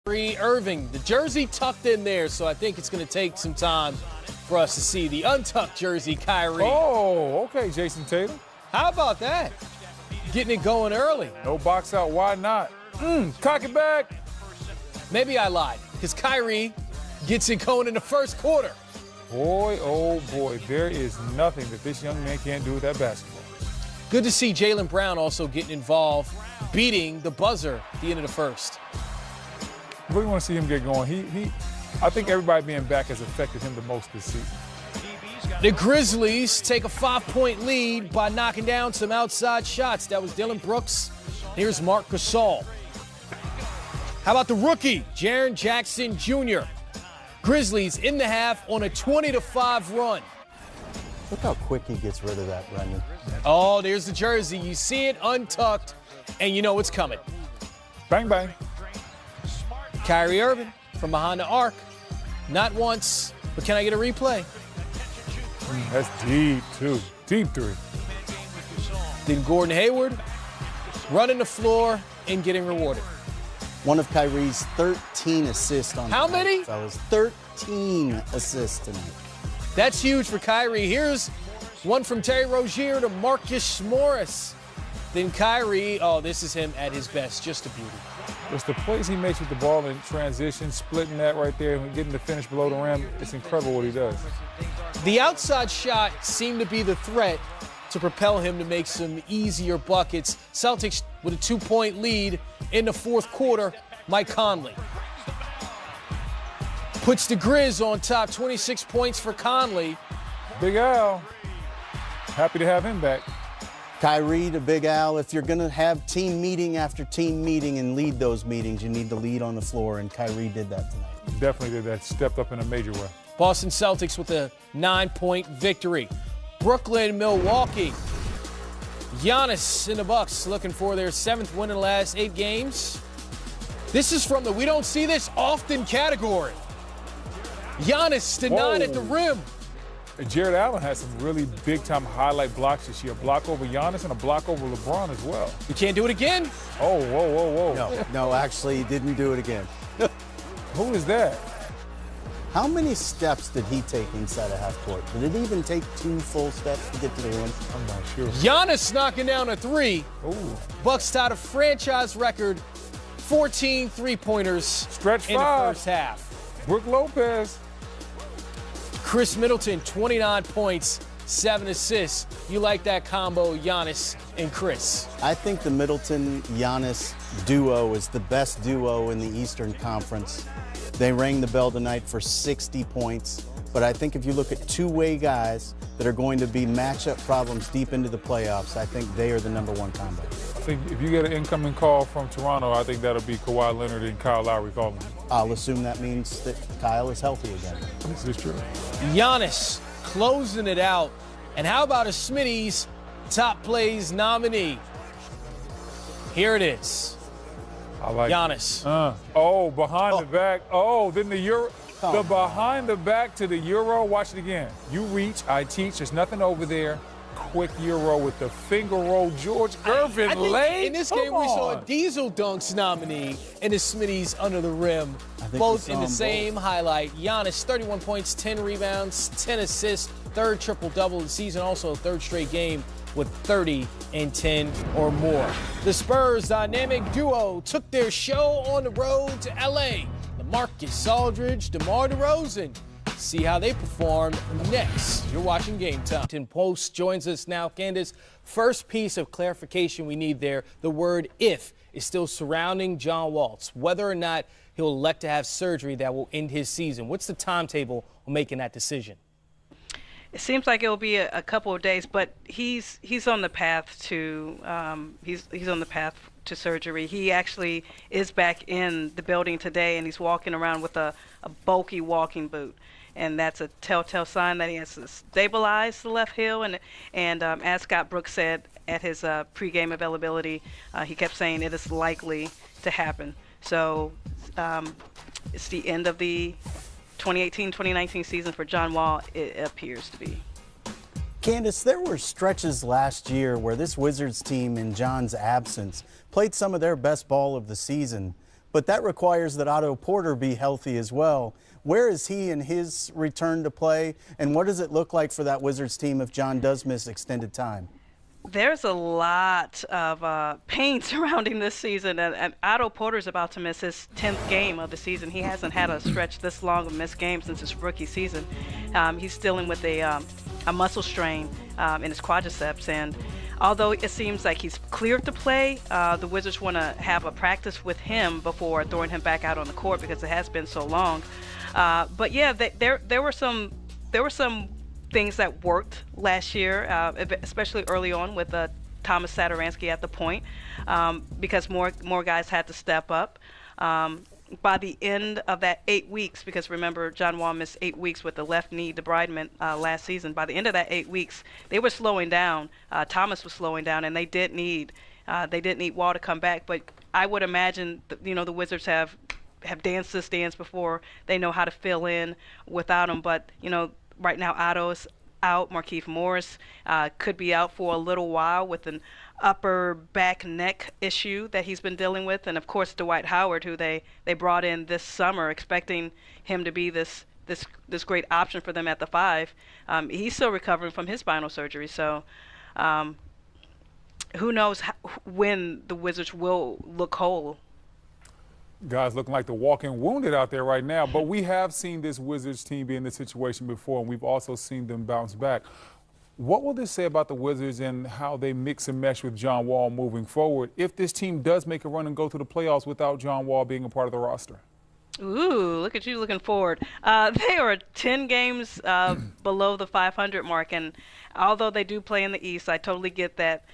Kyrie Irving, the jersey tucked in there, so I think it's going to take some time for us to see the untucked jersey Kyrie. Oh, okay, Jason Tatum. How about that? Getting it going early. No box out, why not? Cock it back. Maybe I lied, because Kyrie gets it going in the first quarter. Boy, oh boy, there is nothing that this young man can't do with that basketball. Good to see Jaylen Brown also getting involved, beating the buzzer at the end of the first. Really want to see him get going. I think everybody being back has affected him the most this season. The Grizzlies take a 5-point lead by knocking down some outside shots. That was Dylan Brooks. Here's Marc Gasol. How about the rookie, Jaren Jackson Jr.? Grizzlies in the half on a 20-5 run. Look how quick he gets rid of that, Brendan. Oh, there's the jersey. You see it untucked, and you know it's coming. Bang, bang. Kyrie Irving from behind the arc. Not once, but can I get a replay? That's deep, too. Deep three. Then Gordon Hayward running the floor and getting rewarded. One of Kyrie's 13 assists on How many? Fellas, 13 assists tonight. That's huge for Kyrie. Here's one from Terry Rozier to Marcus Morris. Then Kyrie, oh, this is him at his best. Just a beauty. It's the plays he makes with the ball in transition, splitting that right there, and getting the finish below the rim. It's incredible what he does. The outside shot seemed to be the threat to propel him to make some easier buckets. Celtics with a 2-point lead in the fourth quarter. Mike Conley puts the Grizz on top, 26 points for Conley. Big Al, happy to have him back. Kyrie to Big Al, if you're going to have team meeting after team meeting and lead those meetings, you need to lead on the floor, and Kyrie did that tonight. Definitely did that, stepped up in a major way. Boston Celtics with a 9-point victory. Brooklyn, Milwaukee. Giannis and the Bucks looking for their 7th win in the last 8 games. This is from the we don't see this often category. Giannis denied at the rim. Jared Allen had some really big-time highlight blocks this year. A block over Giannis and a block over LeBron as well. You can't do it again? Oh, whoa, whoa, whoa. No, actually, he didn't do it again. Who is that? How many steps did he take inside of half court? Did it even take 2 full steps to get to the rim? I'm not sure. Giannis knocking down a 3. Ooh. Bucks tied a franchise record 14 3-pointers Stretch in the 5. first half. Brook Lopez. Chris Middleton, 29 points, 7 assists. You like that combo, Giannis and Chris? I think the Middleton-Giannis duo is the best duo in the Eastern Conference. They rang the bell tonight for 60 points. But I think if you look at two-way guys that are going to be matchup problems deep into the playoffs, I think they are the #1 combo. I think if you get an incoming call from Toronto, I think that'll be Kawhi Leonard and Kyle Lowry calling. I'll assume that means that Kyle is healthy again. This is true. Giannis closing it out. And how about a Smitty's top plays nominee? Here it is. I like Giannis. Oh, behind the back. Oh, then the Euro. The behind the back to the Euro. Watch it again. You reach, I teach. There's nothing over there. Quick Euro with the finger roll. George Griffin late. In this game, we saw a Diesel Dunks nominee and the Smitty's under the rim. Both in the same highlight. Giannis, 31 points, 10 rebounds, 10 assists, 3rd triple-double of the season, also 3rd straight game with 30 and 10 or more. The Spurs dynamic duo took their show on the road to L.A. LaMarcus Aldridge, DeMar DeRozan. See how they perform next. You're watching Game Time. Post joins us now. Candace, first piece of clarification we need there, the word if is still surrounding John Waltz, whether or not he'll elect to have surgery that will end his season. What's the timetable on making that decision? It seems like it will be a couple of days, but he's on the path to he's on the path to surgery. He actually is back in the building today, and he's walking around with a bulky walking boot, and that's a telltale sign that he has to stabilize the left heel. And as Scott Brooks said at his pregame availability, he kept saying it is likely to happen. So it's the end of the 2018-2019 season for John Wall, it appears to be. Candace, there were stretches last year where this Wizards team, in John's absence, played some of their best ball of the season. but that requires that Otto Porter be healthy as well. Where is he in his return to play, and what does it look like for that Wizards team if John does miss extended time? There's a lot of pain surrounding this season, and Otto Porter's about to miss his 10th game of the season. He hasn't had a stretch this long of missed games since his rookie season. He's dealing with a muscle strain in his quadriceps, and although it seems like he's cleared to play, the Wizards want to have a practice with him before throwing him back out on the court because it has been so long. But yeah, there were some things that worked last year, especially early on with Thomas Satoransky at the point, because more guys had to step up. By the end of that 8 weeks, because remember John Wall missed 8 weeks with the left knee debridement last season. By the end of that 8 weeks, they were slowing down. Thomas was slowing down, and they did need Wall to come back. But I would imagine the Wizards have danced this dance before. They know how to fill in without him. But right now Otto's out. Markieff Morris could be out for a little while with an upper back neck issue that he's been dealing with, and of course Dwight Howard, who they brought in this summer expecting him to be this great option for them at the 5. He's still recovering from his spinal surgery, so who knows when the Wizards will look whole. Guys looking like the walking wounded out there right now, but we have seen this Wizards team be in this situation before, and we've also seen them bounce back. What will this say about the Wizards and how they mix and mesh with John Wall moving forward if this team does make a run and go to the playoffs without John Wall being a part of the roster? Ooh, look at you looking forward. They are 10 games below the 500 mark, and although they do play in the East, I totally get that.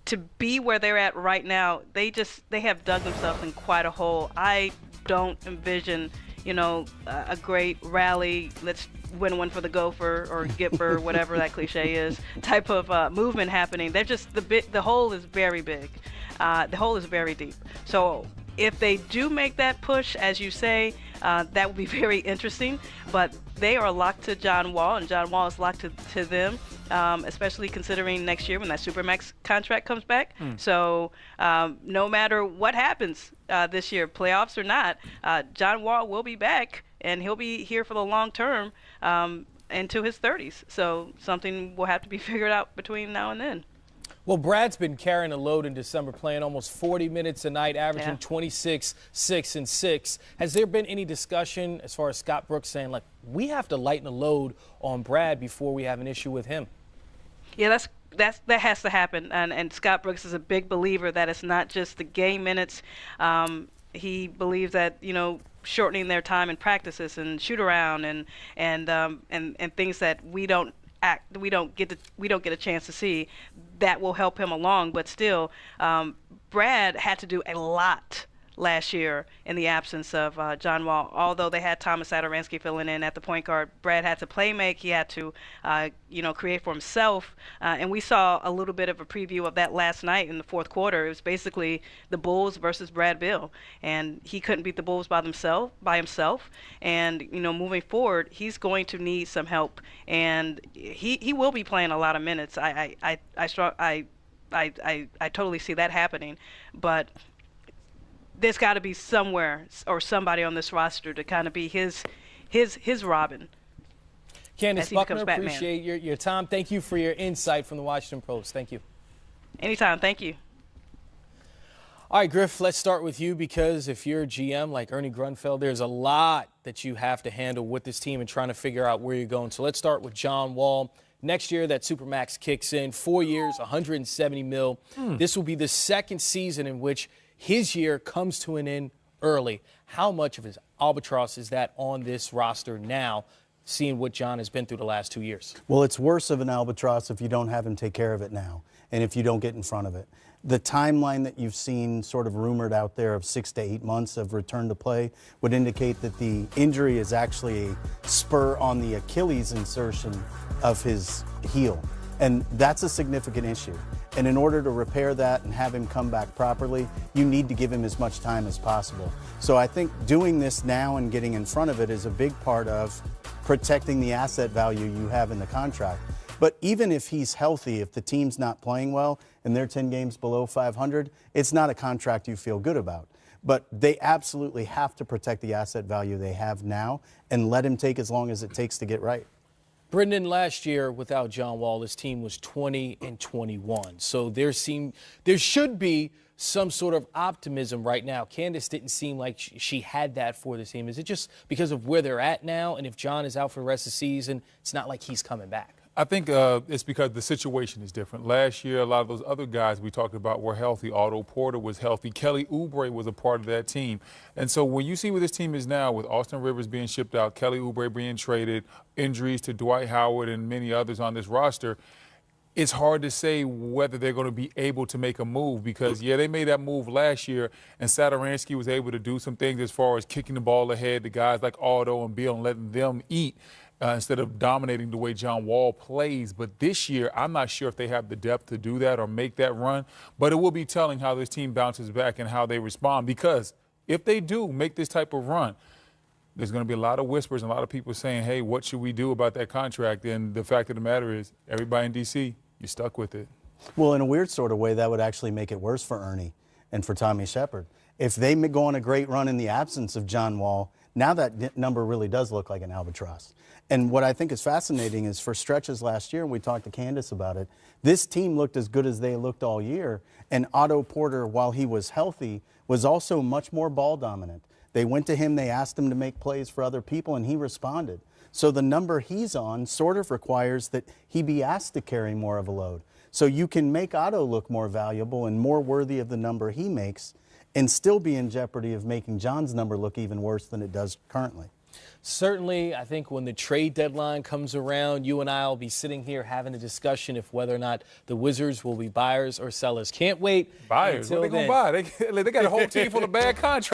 To be where they're at right now, they have dug themselves in quite a hole. I don't envision a great rally, let's win one for the Gopher or Gipper, whatever that cliche is, type of movement happening. They're just the hole is very big. The hole is very deep. So if they do make that push, as you say, that would be very interesting. But they are locked to John Wall, and John Wall is locked to them, especially considering next year when that Supermax contract comes back. So no matter what happens this year, playoffs or not, John Wall will be back, and he'll be here for the long term into his 30s. So something will have to be figured out between now and then. Well, Brad's been carrying a load in December, playing almost 40 minutes a night, averaging 26, 6, and 6. Has there been any discussion as far as Scott Brooks saying, like, we have to lighten the load on Brad before we have an issue with him? Yeah, that has to happen. And Scott Brooks is a big believer that it's not just the game minutes. He believes that, shortening their time in practices and shoot around and things that we don't get a chance to see, that will help him along. But still, Brad had to do a lot last year in the absence of John Wall. Although they had Thomas Satoransky filling in at the point guard, Brad had to play make. He had to, create for himself. And we saw a little bit of a preview of that last night in the fourth quarter. It was basically the Bulls versus Brad Beal, and he couldn't beat the Bulls by himself. And moving forward, he's going to need some help, and he will be playing a lot of minutes. I totally see that happening, but there's got to be somewhere or somebody on this roster to kind of be his Robin. Candace Buckner, appreciate your time. Thank you for your insight from the Washington Post. Thank you. Anytime. Thank you. All right, Griff, let's start with you, because if you're a GM like Ernie Grunfeld, there's a lot that you have to handle with this team and trying to figure out where you're going. So let's start with John Wall. Next year, that Supermax kicks in. 4 years, $170 million. This will be the second season in which his year comes to an end early. How much of his albatross is that on this roster now, seeing what John has been through the last 2 years? Well, it's worse of an albatross if you don't have him take care of it now, and if you don't get in front of it. The timeline that you've seen sort of rumored out there of 6 to 8 months of return to play would indicate that the injury is actually a spur on the Achilles insertion of his heel. And that's a significant issue. And in order to repair that and have him come back properly, you need to give him as much time as possible. So I think doing this now and getting in front of it is a big part of protecting the asset value you have in the contract. But even if he's healthy, if the team's not playing well and they're 10 games below 500, it's not a contract you feel good about. But they absolutely have to protect the asset value they have now and let him take as long as it takes to get right. Brendan, last year without John Wall, this team was 20-21. So there should be some sort of optimism right now. Candace didn't seem like she had that for the team. Is it just because of where they're at now? And if John is out for the rest of the season, it's not like he's coming back. I think it's because the situation is different. Last year, a lot of those other guys we talked about were healthy. Otto Porter was healthy. Kelly Oubre was a part of that team. And so when you see where this team is now, with Austin Rivers being shipped out, Kelly Oubre being traded, injuries to Dwight Howard and many others on this roster, it's hard to say whether they're going to be able to make a move because, yeah, they made that move last year, and Satoransky was able to do some things as far as kicking the ball ahead to guys like Otto and Beal and letting them eat. Instead of dominating the way John Wall plays. But this year, I'm not sure if they have the depth to do that or make that run. But it will be telling how this team bounces back and how they respond. Because if they do make this type of run, there's going to be a lot of whispers and a lot of people saying, hey, what should we do about that contract? And the fact of the matter is, everybody in D.C., you're stuck with it. Well, in a weird sort of way, that would actually make it worse for Ernie and for Tommy Shepard. If they go on a great run in the absence of John Wall, now that number really does look like an albatross. And what I think is fascinating is for stretches last year, and we talked to Candace about it, this team looked as good as they looked all year. And Otto Porter, while he was healthy, was also much more ball dominant. They went to him, they asked him to make plays for other people, and he responded. So the number he's on sort of requires that he be asked to carry more of a load. So you can make Otto look more valuable and more worthy of the number he makes and still be in jeopardy of making John's number look even worse than it does currently. Certainly, I think when the trade deadline comes around, you and I will be sitting here having a discussion if whether or not the Wizards will be buyers or sellers. Can't wait. Buyers? What are they going to buy? They got a whole team full of bad contracts.